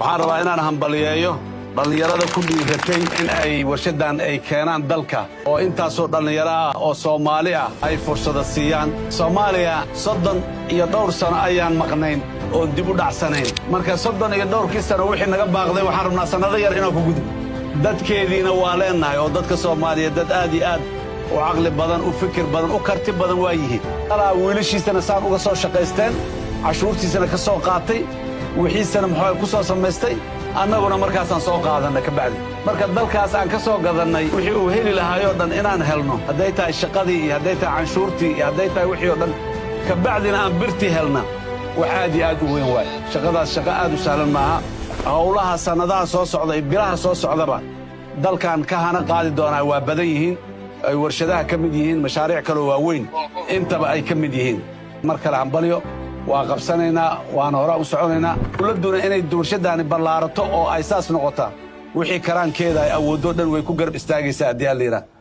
waxaan rabaa inaan hambaliyeeyo dhalinyarada ku dhiiratay in ay warshadan ay keenaan dalka oo intaasoo dhalinyaro ah oo Soomaali ah ay fursad siiyaan. Soomaaliya 32 sano ayaan maqnayn oo dib u dhacsanayn. Marka 32 sano wixii naga baaqday waxaan rabnaa sanado yar inaan ku gudub. dadkeediina waa leenahay oo dadka Soomaaliyeed dad aad iyo aad u aqli badan u fikir badan u karti badan waa yihiin. Alaa wiilashiisana saan uga soo shaqaysteen, cashuurtiisana ka soo qaatay, wixiisana maxay ku soo samaystay, annaguna markaasaan soo qaadanay ka bacdi. marka dalkaas aan ka soo gadanay wixii uu heli lahaayoo dhan inaan helno, hadday tahay shaqadii iyo hadday tahay canshuurtii iyo hadday tahay wixii oo dhan ka bacdina aan birtii helna, wax aad iyo aad u weyn waay. shaqadaas shaqo aad u sahlan maaha. howlaha sanadaha soo socda iyo bilaha soo socdaba dalkan ka hana qaadi doonaa waa badan yihiin. ay warshadaha ka mid yihiin, mashaariic kale oo waaweyn intaba ay ka mid yihiin. mar kale hambalyo waa qabsanaynaa, waana hore u soconaynaa. dawladduna inay warshadaani ballaarato oo ay saas noqotaa wixii karaankeeda ay awooddo dhan way ku garab istaagaysaa haddii aan la yidhaahdo.